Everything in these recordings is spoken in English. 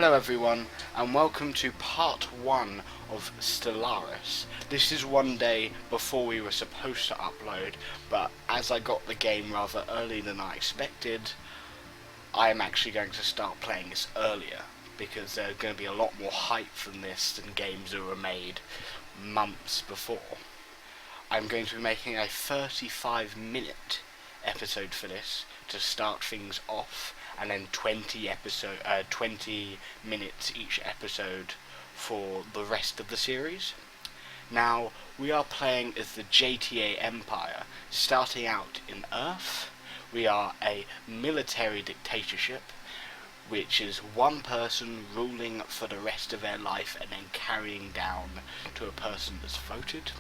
Hello everyone, and welcome to part 1 of Stellaris. This is one day before we were supposed to upload, but as I got the game rather early than I expected, I am actually going to start playing this earlier, because there's going to be a lot more hype from this than games that were made months before. I'm going to be making a 35-minute episode for this to start things off, and then 20 minutes each episode for the rest of the series. Now, we are playing as the JTA Empire, starting out in Earth. We are a military dictatorship, which is one person ruling for the rest of their life and then carrying down to a person that's voted.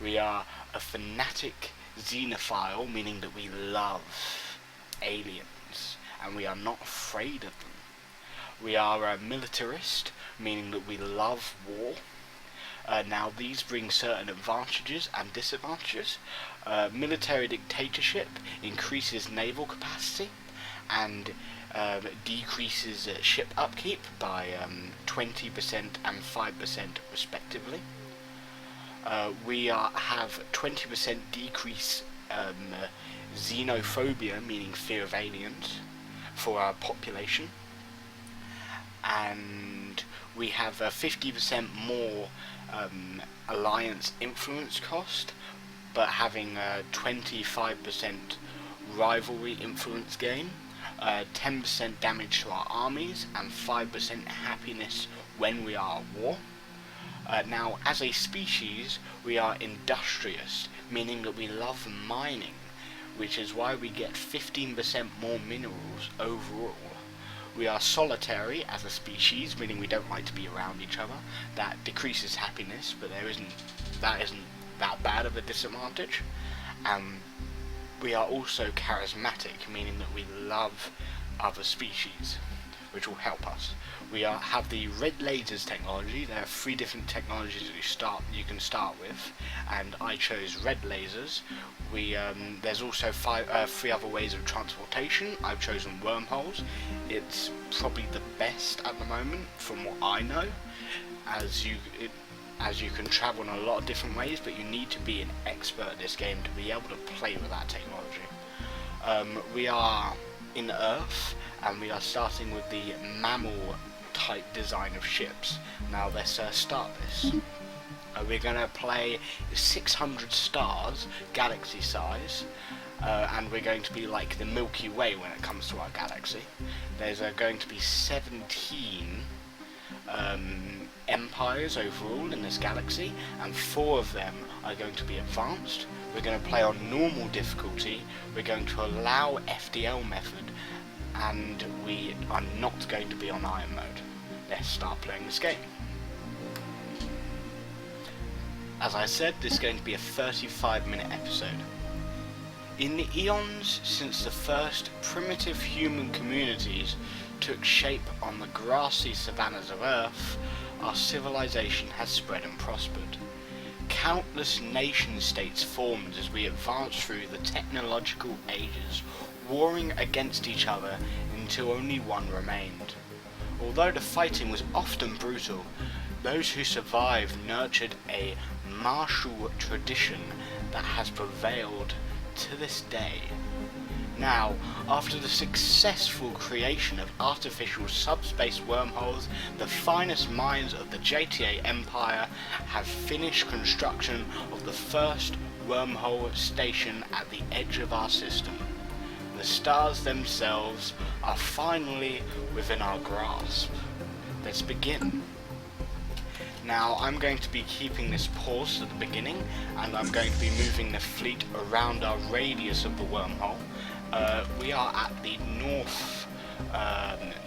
We are a fanatic xenophile, meaning that we love aliens and we are not afraid of them. We are a militarist, meaning that we love war. Now these bring certain advantages and disadvantages. Military dictatorship increases naval capacity and decreases ship upkeep by 20% and 5% respectively. We have 20% decrease xenophobia, meaning fear of aliens, for our population, and we have a 50% more alliance influence cost, but having a 25% rivalry influence gain, 10% damage to our armies, and 5% happiness when we are at war. Now, as a species, we are industrious, meaning that we love mining, which is why we get 15% more minerals overall. We are solitary as a species, meaning we don't like to be around each other. That decreases happiness, but that isn't that bad of a disadvantage. We are also charismatic, meaning that we love other species, which will help us. We have the red lasers technology. There are 3 different technologies that you can start with, and I chose red lasers. There's also 3 other ways of transportation. I've chosen wormholes. It's probably the best at the moment, from what I know, as you can travel in a lot of different ways, but you need to be an expert at this game to be able to play with that technology. We are in Earth, and we are starting with the mammal type design of ships. Now let's start this. We're going to play 600 stars, galaxy size, and we're going to be like the Milky Way when it comes to our galaxy. There's going to be 17 empires overall in this galaxy, and 4 of them are going to be advanced. We're going to play on normal difficulty. We're going to allow FDL method, and we are not going to be on Iron mode. Let's start playing this game. As I said, this is going to be a 35-minute episode. In the eons since the first primitive human communities took shape on the grassy savannas of Earth, our civilization has spread and prospered. Countless nation-states formed as we advanced through the technological ages, warring against each other until only one remained. Although the fighting was often brutal, those who survived nurtured a martial tradition that has prevailed to this day. Now, after the successful creation of artificial subspace wormholes, the finest minds of the JTA Empire have finished construction of the first wormhole station at the edge of our system. The stars themselves are finally within our grasp. Let's begin. Now, I'm going to be keeping this paused at the beginning, and I'm going to be moving the fleet around our radius of the wormhole. We are at the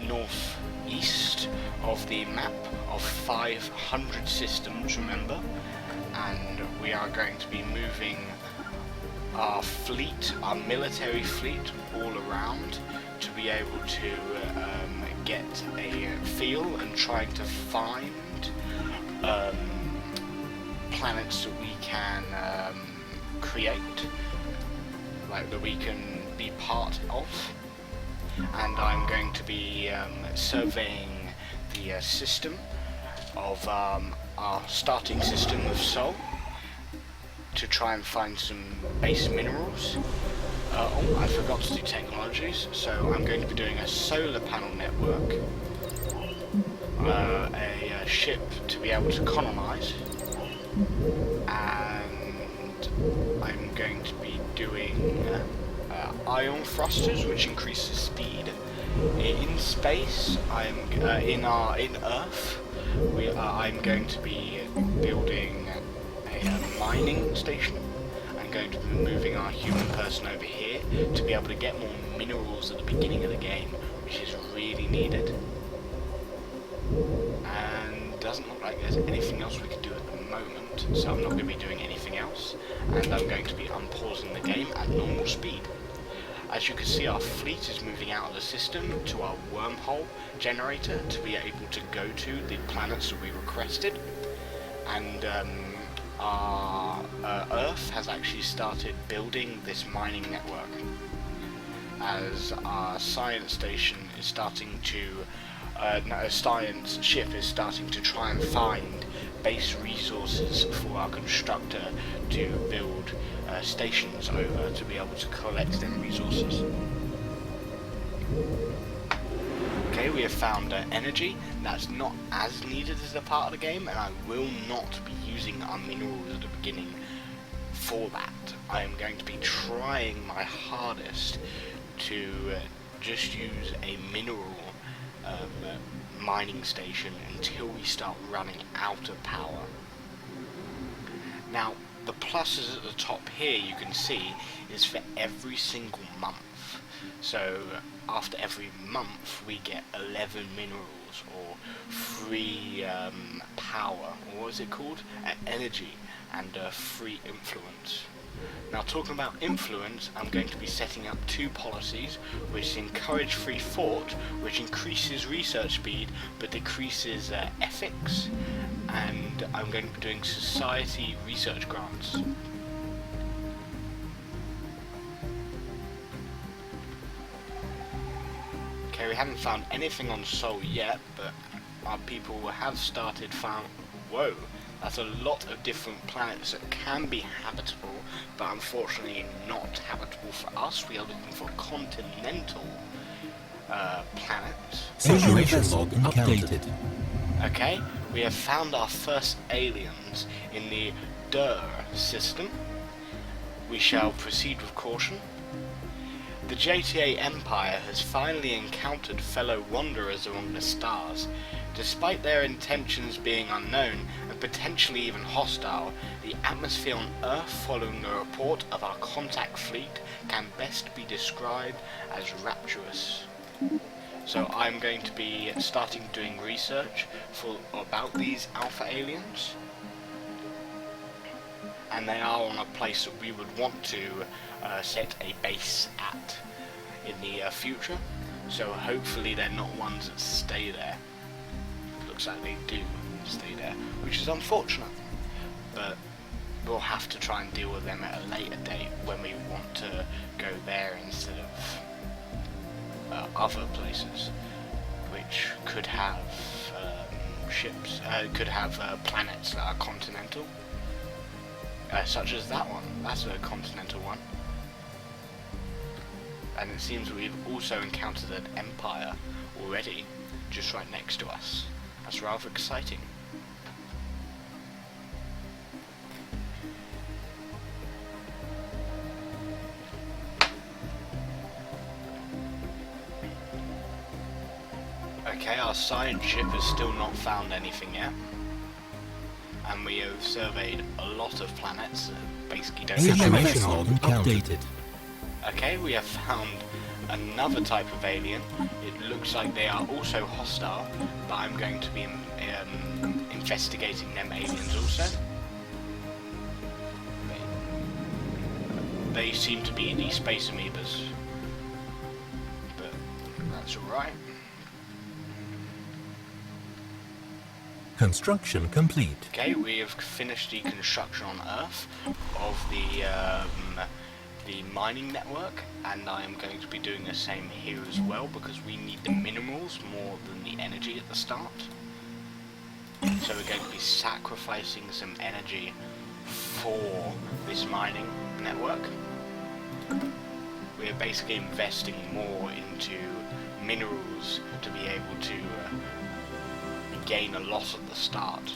northeast of the map of 500 systems, remember, and we are going to be moving our fleet, our military fleet, all around to be able to get a feel and trying to find planets that we can create, like that we can be part of. And I'm going to be surveying the system of our starting system of Sol to try and find some base minerals. Oh, I forgot to do technologies, so I'm going to be doing a solar panel network, a ship to be able to colonize, and I'm going to be doing ion thrusters, which increases speed. In space, in Earth, I'm going to be building a mining station. I'm going to be moving our human person over here to be able to get more minerals at the beginning of the game, which is really needed. And doesn't look like there's anything else we can do at the moment, so I'm not going to be doing anything else, and I'm going to be unpausing the game at normal speed. As you can see, our fleet is moving out of the system to our wormhole generator to be able to go to the planets that we requested, and our Earth has actually started building this mining network, as our science station is starting to a science ship is starting to try and find base resources for our constructor to build stations over to be able to collect them resources. Okay, we have found energy that's not as needed as a part of the game, and I will not be using our minerals at the beginning for that. I am going to be trying my hardest to just use a mineral mining station until we start running out of power. Now, the pluses at the top here, you can see, is for every single month. So after every month we get 11 minerals, or free power, or what is it called? Energy, and free influence. Now, talking about influence, I'm going to be setting up two policies which encourage free thought, which increases research speed but decreases ethics, and I'm going to be doing society research grants. Okay, we haven't found anything on Sol yet, but our people have started found. Whoa, that's a lot of different planets that can be habitable, but unfortunately not habitable for us. We are looking for continental planets. Situation log updated. Okay, we have found our first aliens in the Dur system. We shall proceed with caution. The JTA Empire has finally encountered fellow wanderers among the stars. Despite their intentions being unknown and potentially even hostile, the atmosphere on Earth following the report of our contact fleet can best be described as rapturous. So I'm going to be starting doing research about these alpha aliens, and they are on a place that we would want to set a base at in the future, so hopefully they're not ones that stay there. Looks like they do stay there, which is unfortunate, but we'll have to try and deal with them at a later date when we want to go there instead of other places which could have ships, could have planets that are continental, such as that one. That's a continental one. And it seems we've also encountered an empire already, just right next to us. That's rather exciting. Okay, our science ship has still not found anything yet. And we have surveyed a lot of planets that basically don't have Situation log updated. Okay, we have found another type of alien. It looks like they are also hostile, but I'm going to be investigating them aliens also. They seem to be the space amoebas, but that's alright. Construction complete. Okay, we have finished the construction on Earth of the the mining network, and I am going to be doing the same here as well, because we need the minerals more than the energy at the start. So we're going to be sacrificing some energy for this mining network. We're basically investing more into minerals to be able to gain a lot at the start,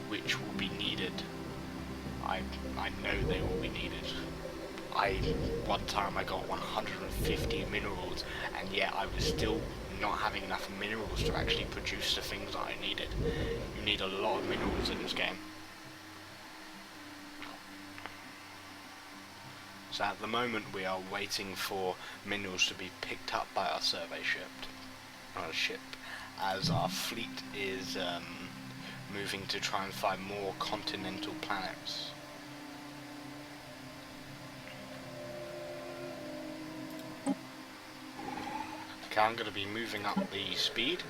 which will be needed. I know they will be needed. One time I got 150 minerals, and yet I was still not having enough minerals to actually produce the things that I needed. You need a lot of minerals in this game. So at the moment we are waiting for minerals to be picked up by our survey ship, as our fleet is moving to try and find more continental planets. Okay, I'm going to be moving up the speed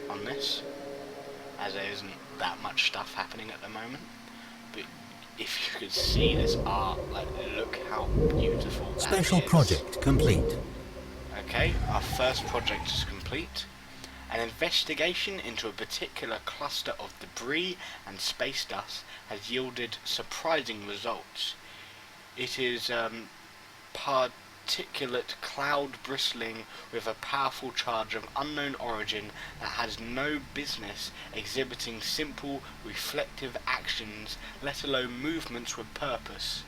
on this, as there isn't that much stuff happening at the moment. But if you could see this art, like, look how beautiful that is. Special project complete. Okay, our first project is complete. An investigation into a particular cluster of debris and space dust has yielded surprising results. It is particulate cloud bristling with a powerful charge of unknown origin that has no business exhibiting simple reflective actions, let alone movements with purpose.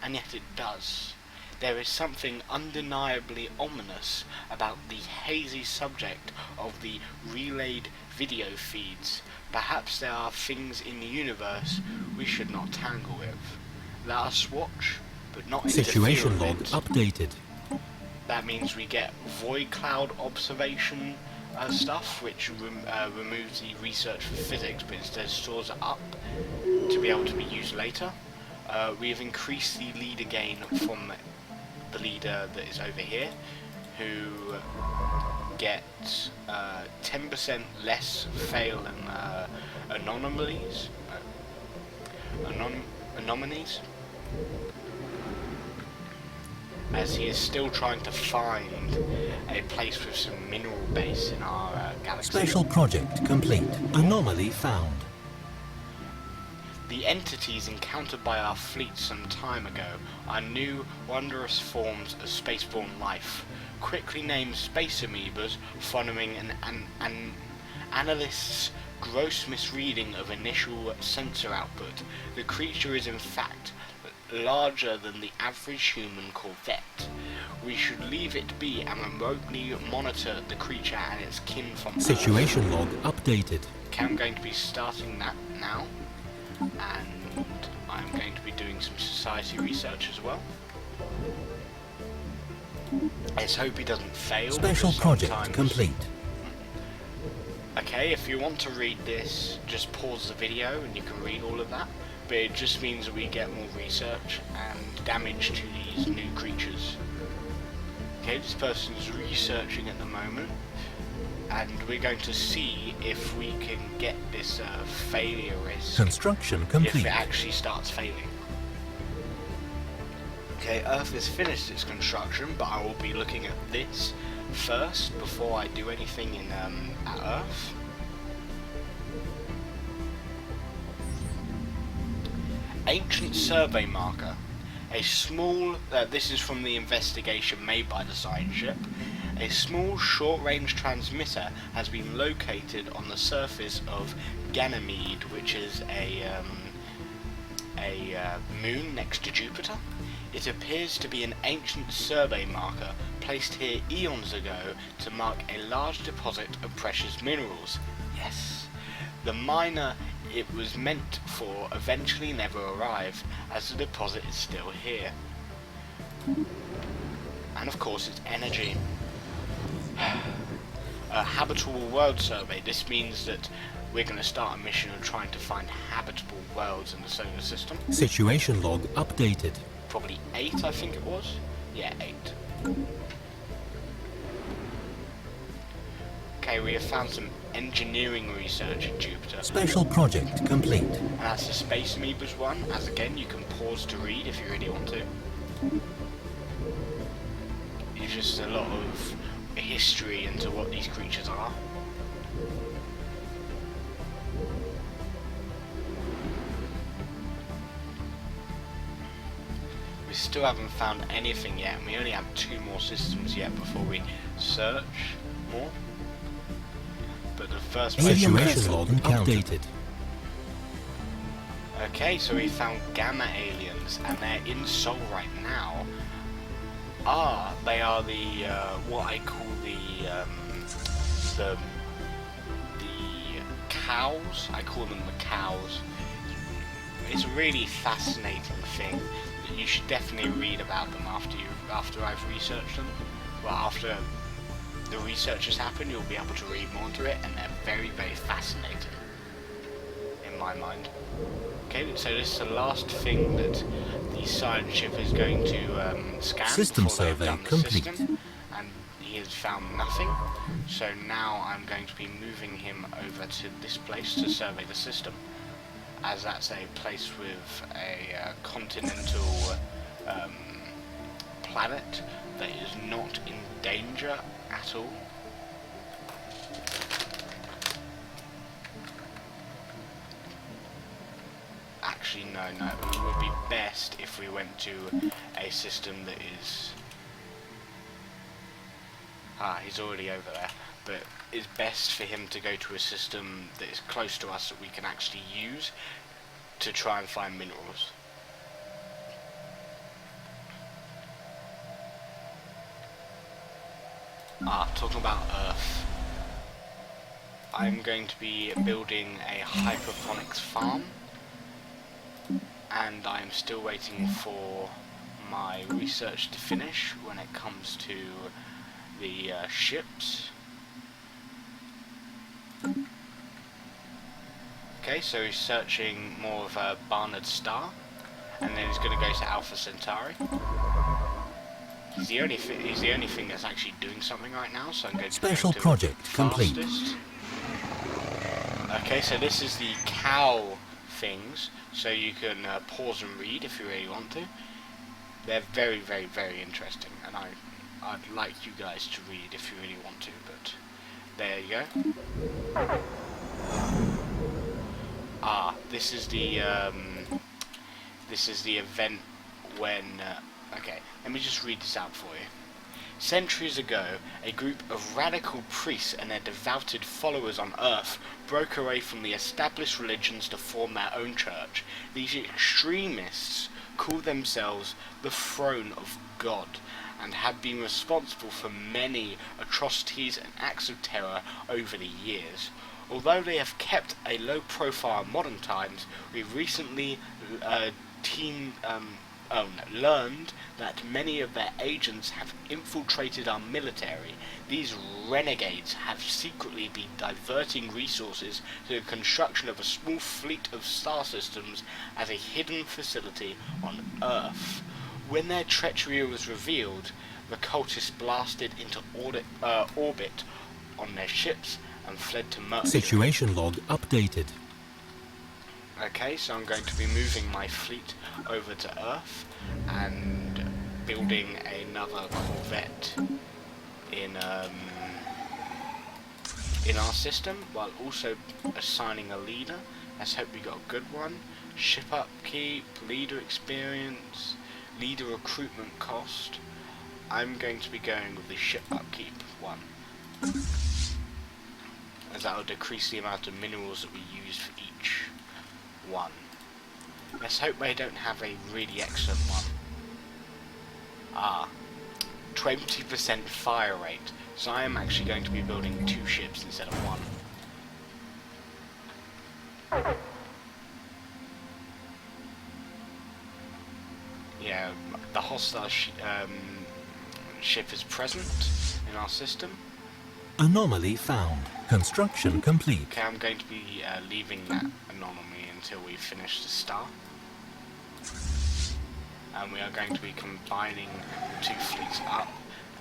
And yet it does. There is something undeniably ominous about the hazy subject of the relayed video feeds. Perhaps there are things in the universe we should not tangle with. Let us watch, but not interfere. Situation log with it. updated. That means we get void cloud observation stuff, which removes the research for physics, but instead stores it up to be able to be used later. We have increased the leader gain from the leader that is over here, who gets 10% less fail and anomalies. Anomalies. As he is still trying to find a place with some mineral base in our galaxy. Special project complete. Anomaly found. The entities encountered by our fleet some time ago are new, wondrous forms of spaceborne life, quickly named space amoebas, following an analyst's gross misreading of initial sensor output. The creature is in fact larger than the average human corvette. We should leave it be and remotely monitor the creature and its kin from Earth. Situation log updated. Okay, I'm going to be starting that now, and I'm going to be doing some society research as well. Let's hope he doesn't fail. Special project complete. Okay, if you want to read this, just pause the video and you can read all of that. But it just means that we get more research and damage to these new creatures. Okay, this person is researching at the moment, and we're going to see if we can get this failure risk. Construction complete. If it actually starts failing. Okay, Earth has finished its construction, but I will be looking at this first before I do anything in at Earth. Ancient survey marker. A small, this is from the investigation made by the science ship. A small short-range transmitter has been located on the surface of Ganymede, which is a moon next to Jupiter. It appears to be an ancient survey marker placed here eons ago to mark a large deposit of precious minerals. Yes. The miner it was meant for eventually never arrived, as the deposit is still here. And of course it's energy. A habitable world survey. This means that we're going to start a mission of trying to find habitable worlds in the solar system. Situation log updated. Probably 8, I think it was. Yeah, 8. Okay, we have found some engineering research in Jupiter. Special project complete. And that's the Space Amoebas one, as again you can pause to read if you really want to. It's just a lot of history into what these creatures are. We still haven't found anything yet, and we only have 2 more systems yet before we search more. But the first place Situation log updated. Okay, so we found gamma aliens, and they're in Sol right now. They are the what I call the cows. I call them the cows. It's a really fascinating thing that you should definitely read about them after I've researched them. Well, after the research has happened, you'll be able to read more into it, and they're very, very fascinating in my mind. Okay, so this is the last thing that the science ship is going to scan. System before they've survey done the complete. system, and he has found nothing. So now I'm going to be moving him over to this place to survey the system, as that's a place with a continental planet that is not in danger at all. Actually, no, it would be best if we went to a system that is... he's already over there. But it's best for him to go to a system that is close to us that we can actually use to try and find minerals. Talking about Earth. I'm going to be building a hydroponics farm, and I'm still waiting for my research to finish when it comes to the ships. Okay, so he's searching more of a Barnard star, and then he's going to go to Alpha Centauri. He's the only thing that's actually doing something right now, so I'm going to Special go to project complete. fastest. Okay, so this is the cow things, so you can pause and read if you really want to. They're very, very, very interesting, and I'd like you guys to read if you really want to, but there you go. This is the event when okay, let me just read this out for you. Centuries ago, a group of radical priests and their devoted followers on Earth broke away from the established religions to form their own church. These extremists called themselves the Throne of God, and have been responsible for many atrocities and acts of terror over the years. Although they have kept a low profile in modern times, we've recently learned that many of their agents have infiltrated our military. These renegades have secretly been diverting resources to the construction of a small fleet of star systems as a hidden facility on Earth. When their treachery was revealed, the cultists blasted into orbit on their ships and fled to Mercury. Situation log updated. Okay, so I'm going to be moving my fleet over to Earth and building another corvette in our system, while also assigning a leader. Let's hope we got a good one. Ship upkeep, leader experience, leader recruitment cost. I'm going to be going with the ship upkeep one, as that will decrease the amount of minerals that we use for each one. Let's hope they don't have a really excellent one. 20% fire rate. So I am actually going to be building 2 ships instead of 1. Yeah, the hostile ship is present in our system. Anomaly found. Construction complete. Okay, I'm going to be leaving that anomaly until we finish the star. And we are going to be combining the 2 fleets up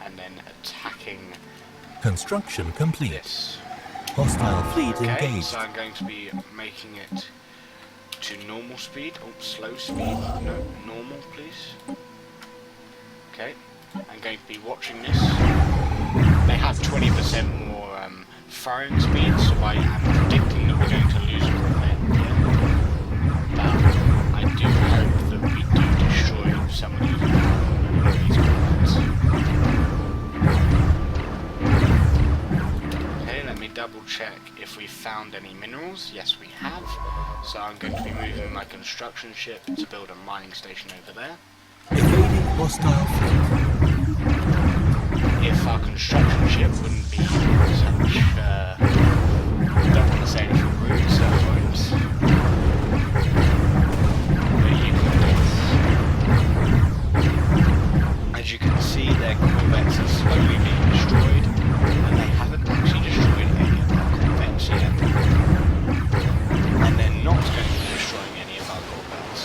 and then attacking Construction complete. this. Hostile fleet Okay, engaged. so I'm going to be making it to normal speed. Oh, slow speed. No, normal, please. Okay, I'm going to be watching this. They have 20% more firing speed, so I am predicting that we're going to lose a corvette here. But I do hope that we do destroy some of these corvettes. Okay, let me double check if we found any minerals. Yes, we have. So I'm going to be moving my construction ship to build a mining station over there. Evading hostile fleet. If our construction ship wouldn't be such, I don't want to say anything rude, so I won't. But you can guess. As you can see, their corvettes are slowly being destroyed, and they haven't actually destroyed any of our corvettes yet. And they're not going to be destroying any of our corvettes.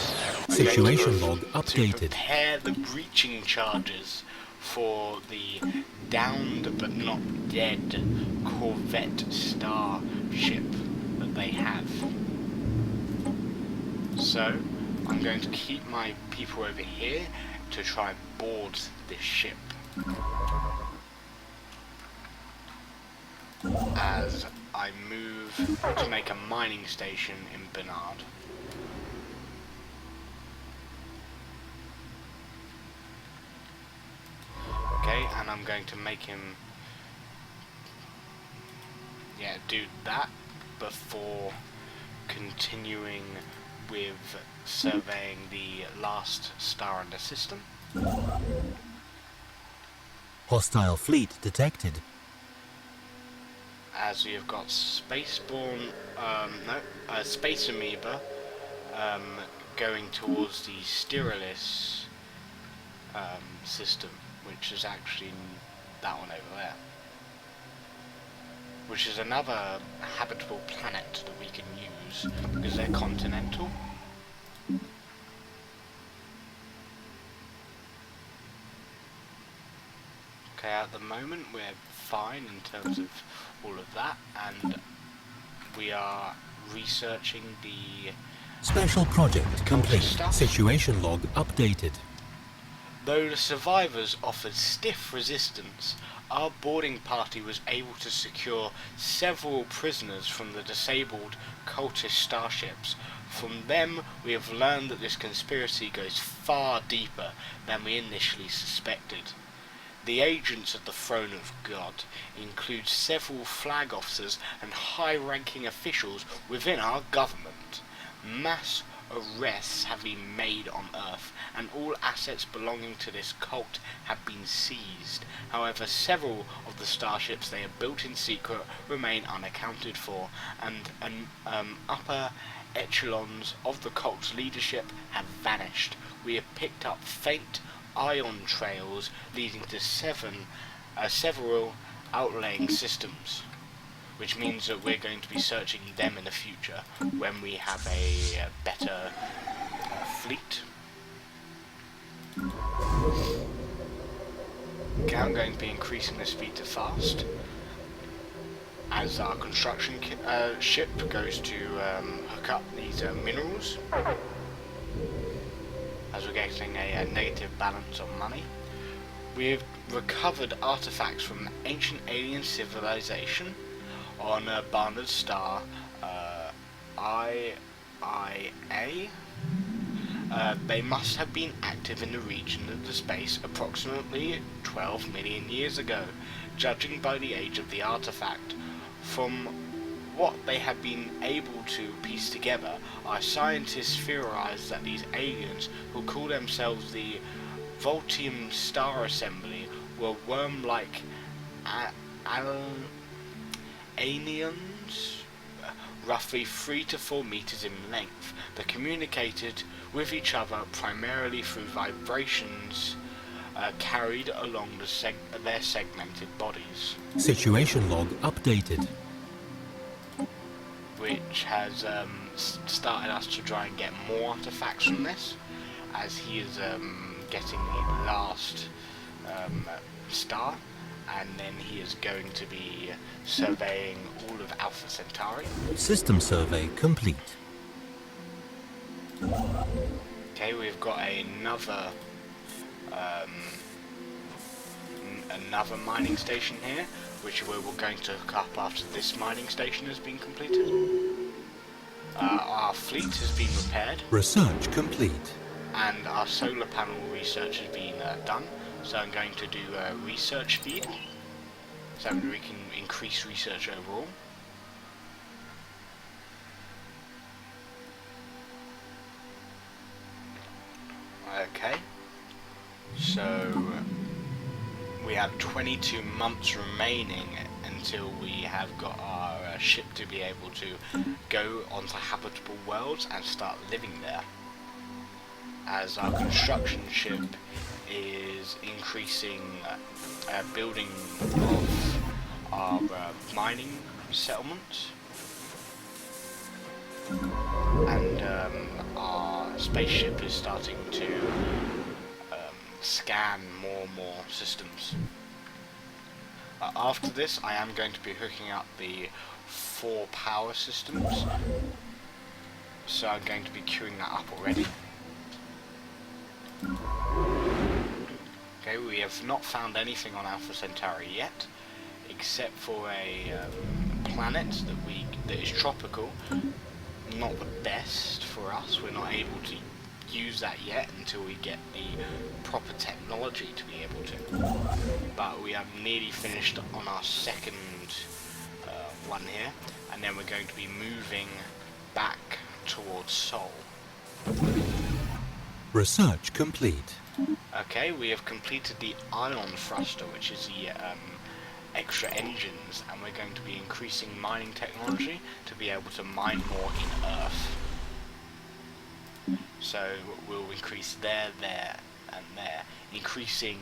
Situation log To updated. prepare the breaching charges for the downed but not dead corvette starship that they have. So I'm going to keep my people over here to try and board this ship as I move to make a mining station in Bernard. Okay, and I'm going to make him, do that before continuing with surveying the last star in the system. Hostile fleet detected. As we have got spaceborne, space amoeba going towards the Stellaris system, which is actually that one over there, which is another habitable planet that we can use because they're continental. Okay, at the moment we're fine in terms of all of that, and we are researching the Special project complete. stuff. Situation log updated. Though the survivors offered stiff resistance, our boarding party was able to secure several prisoners from the disabled cultist starships. From them, we have learned that this conspiracy goes far deeper than we initially suspected. The agents of the Throne of God include several flag officers and high-ranking officials within our government. Mass arrests have been made on Earth, and all assets belonging to this cult have been seized. However, several of the starships they have built in secret remain unaccounted for, and upper echelons of the cult's leadership have vanished. We have picked up faint ion trails leading to several outlying systems, which means that we're going to be searching them in the future when we have a better fleet. Okay, I'm going to be increasing the speed to fast as our construction ship goes to hook up these minerals, as we're getting a negative balance on money. We've recovered artifacts from the ancient alien civilization on Barnard's star IA. They must have been active in the region of the space approximately 12 million years ago, judging by the age of the artifact. From what they have been able to piece together, our scientists theorize that these aliens, who call themselves the Voltium Star Assembly, were worm-like aliens, roughly 3 to 4 meters in length, that communicated with each other primarily through vibrations carried along their segmented bodies. Situation log updated. Which has started us to try and get more artifacts from this, as he is getting the last star, and then he is going to be surveying all of Alpha Centauri. System survey complete. Okay, we've got another another mining station here, which we're going to hook up after this mining station has been completed. Our fleet has been repaired. Research complete. And our solar panel research has been done. So I'm going to do research speed, so we can increase research overall. Okay, so we have 22 months remaining until we have got our ship to be able to go onto habitable worlds and start living there, as our construction ship is increasing building of our mining settlements, and our spaceship is starting to scan more and more systems. After this, I am going to be hooking up the 4 power systems, so I'm going to be queuing that up already. Okay, we have not found anything on Alpha Centauri yet, except for a planet that is tropical. Not the best for us. We're not able to use that yet until we get the proper technology to be able to. But we have nearly finished on our second one here, and then we're going to be moving back towards Sol. Research complete. Okay, we have completed the ion thruster, which is the extra engines, and we're going to be increasing mining technology to be able to mine more in Earth. So we'll increase there, and there, increasing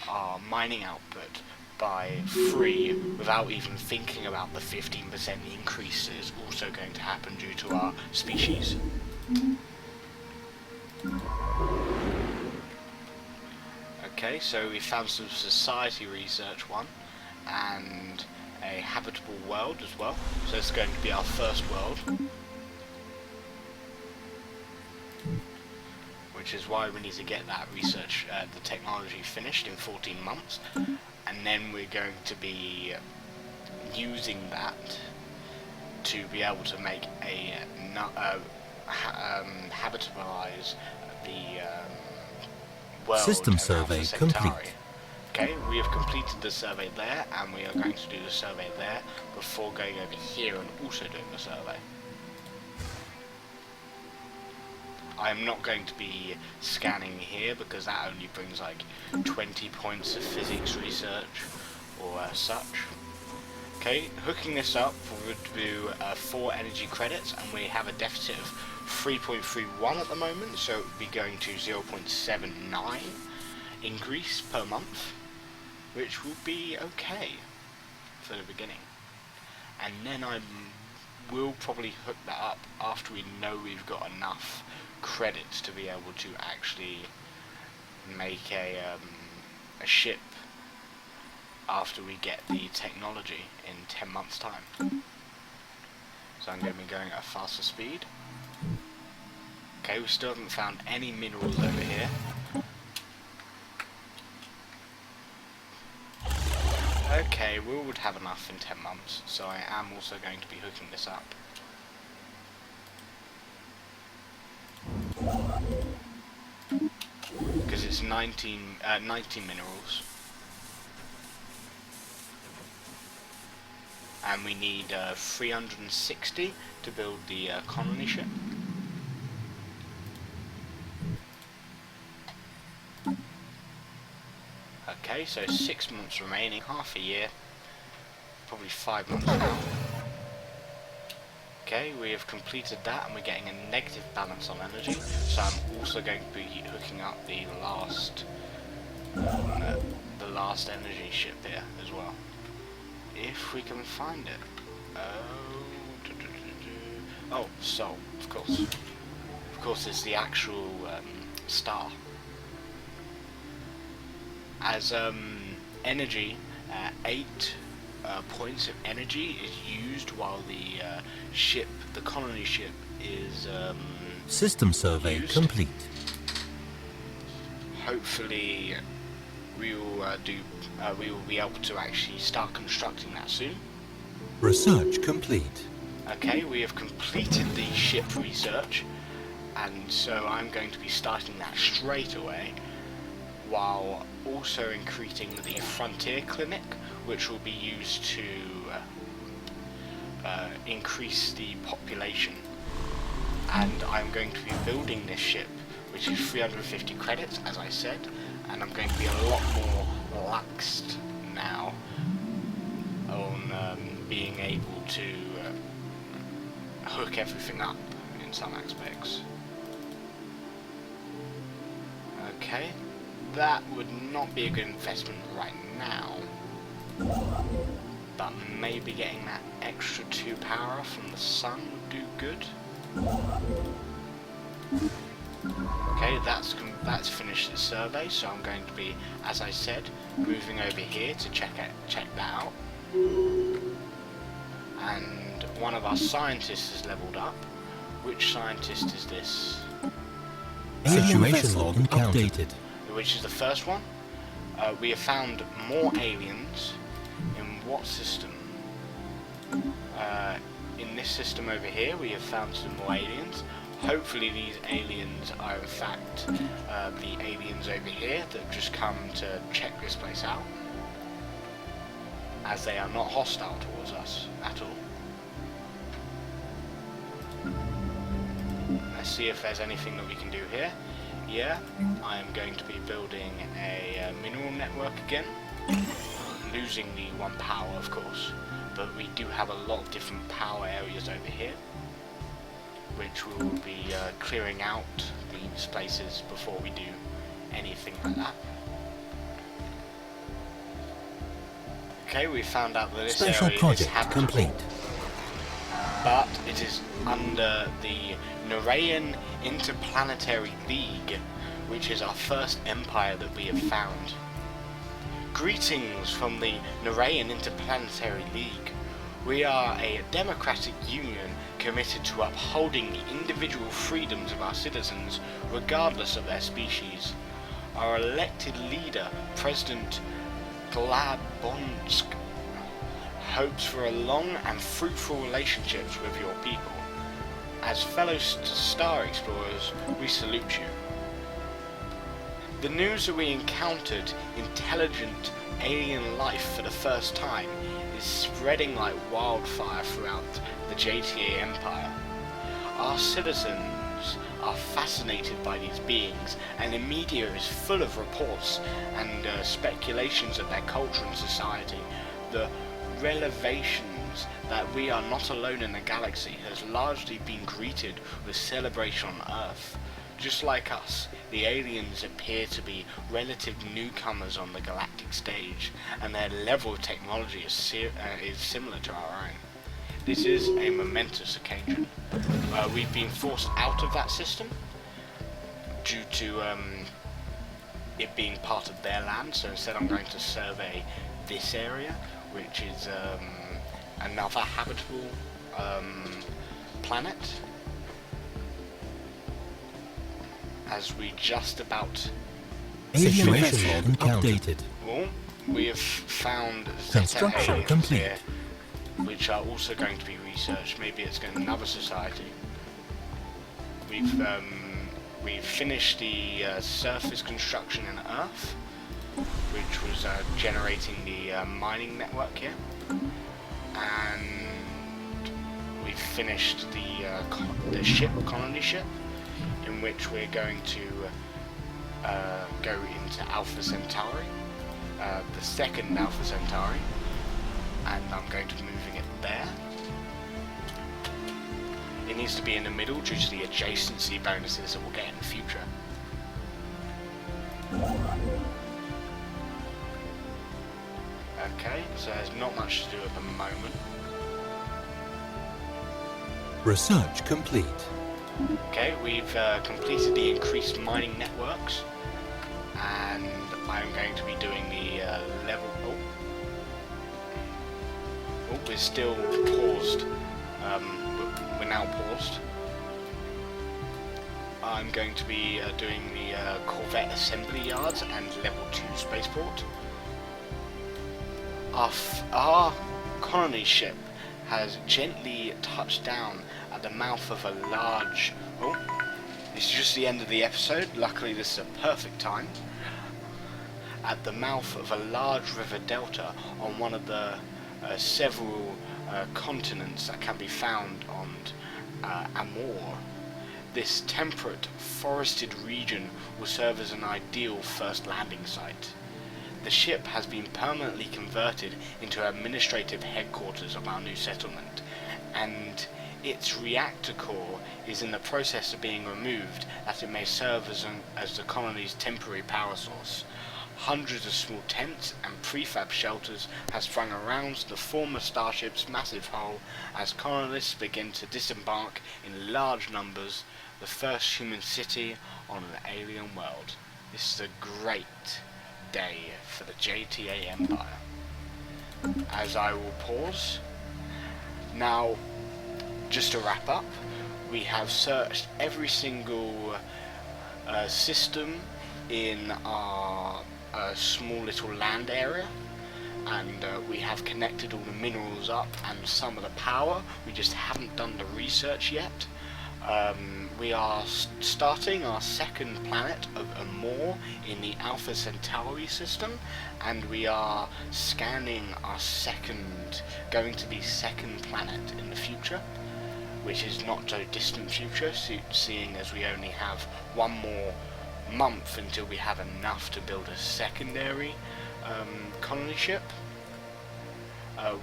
our mining output by 3 without even thinking about the 15% increase that is also going to happen due to our species. Okay, so we found some society research one, and a habitable world as well, so it's going to be our first world, which is why we need to get that research, the technology finished in 14 months, and then we're going to be using that to be able to make a habitabilize the world. System survey complete. Okay, we have completed the survey there, and we are going to do the survey there before going over here and also doing the survey. I am not going to be scanning here because that only brings like 20 points of physics research or such. Okay, hooking this up would do 4 energy credits, and we have a deficit of 3.31 at the moment, so it would be going to 0.79 increase per month, which will be okay for the beginning. And then I will probably hook that up after we know we've got enough credits to be able to actually make a ship after we get the technology in 10 months time. So I'm going to be going at a faster speed. Okay, we still haven't found any minerals over here. Okay, we would have enough in 10 months, so I am also going to be hooking this up. Because it's 19 minerals. And we need 360 to build the colony ship. Okay, so 6 months remaining, half a year, probably 5 months now. Okay, we have completed that, and we're getting a negative balance on energy, so I'm also going to be hooking up the last energy ship here as well, if we can find it. Oh, Sol, of course it's the actual star. As energy, 8 points of energy is used while the colony ship is System survey used. complete. Hopefully we will be able to actually start constructing that soon. Research complete. Okay, we have completed the ship research, and so I'm going to be starting that straight away, while also increasing the frontier clinic, which will be used to increase the population. And I'm going to be building this ship, which is 350 credits, as I said, and I'm going to be a lot more relaxed now on being able to hook everything up in some aspects. Okay, that would not be a good investment right now, but maybe getting that extra 2 power from the sun would do good. Okay, that's finished the survey, so I'm going to be, as I said, moving over here to check that out. And one of our scientists has leveled up. Which scientist is this? Situation log updated. Which is the first one. We have found more aliens. In what system? In this system over here, we have found some more aliens. Hopefully these aliens are in fact the aliens over here that have just come to check this place out, as they are not hostile towards us at all. Let's see if there's anything that we can do here. Yeah, I am going to be building a mineral network again, losing the 1 power of course, but we do have a lot of different power areas over here, which we will be clearing out these places before we do anything like that. Okay, we found out that this Special area is project habitable, complete. but it is under the Nurayan Interplanetary League, which is our first empire that we have found. Greetings from the Nurayan Interplanetary League. We are a democratic union committed to upholding the individual freedoms of our citizens, regardless of their species. Our elected leader, President Glabonsk, hopes for a long and fruitful relationships with your people. As fellow star explorers, we salute you. The news that we encountered intelligent alien life for the first time is spreading like wildfire throughout the JTA Empire. Our citizens are fascinated by these beings, and the media is full of reports and speculations of their culture and society. The revelations that we are not alone in the galaxy has largely been greeted with celebration on Earth. Just like us, the aliens appear to be relative newcomers on the galactic stage, and their level of technology is similar to our own. This is a momentous occasion. We've been forced out of that system due to it being part of their land, so instead I'm going to survey this area, which is another habitable planet. As we just about Situation log updated. well, we have found Construction aliens complete. here, which are also going to be researched. Maybe it's going to another society. We've finished the surface construction in Earth, which was generating the mining network here, and we've finished the ship, colony ship, in which we're going to go into Alpha Centauri, the second Alpha Centauri, and I'm going to be moving it there. It needs to be in the middle due to the adjacency bonuses that we'll get in the future. Okay, so there's not much to do at the moment. Research complete. Okay, we've completed the increased mining networks, and I'm going to be doing the level... Oh, we're still paused. We're now paused. I'm going to be doing the Corvette assembly yards and level 2 spaceport. Our colony ship has gently touched down at the mouth of a large... Oh, this is just the end of the episode. Luckily this is a perfect time. At the mouth of a large river delta on one of the several continents that can be found on Amor. This temperate, forested region will serve as an ideal first landing site. The ship has been permanently converted into administrative headquarters of our new settlement, and its reactor core is in the process of being removed that it may serve as the colony's temporary power source. Hundreds of small tents and prefab shelters have sprung around the former starship's massive hull as colonists begin to disembark in large numbers, the first human city on an alien world. This is a great day for the JTA Empire. As I will pause. Now, just to wrap up, we have searched every single system in our small little land area, and we have connected all the minerals up and some of the power. We just haven't done the research yet. We are starting our second planet of Amor in the Alpha Centauri system, and we are scanning our going to be second planet in the future, which is not so distant future, seeing as we only have one more month until we have enough to build a secondary colony ship.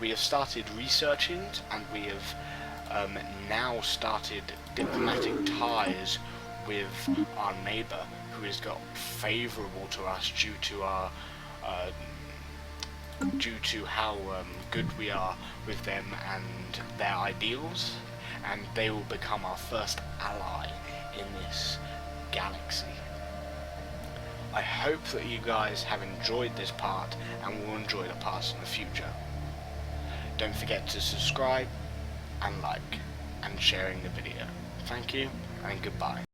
We have started researching, and we have now started diplomatic ties with our neighbour, who has got favourable to us due to how good we are with them and their ideals, and they will become our first ally in this galaxy. I hope that you guys have enjoyed this part and will enjoy the parts in the future. Don't forget to subscribe and like and sharing the video. Thank you and goodbye.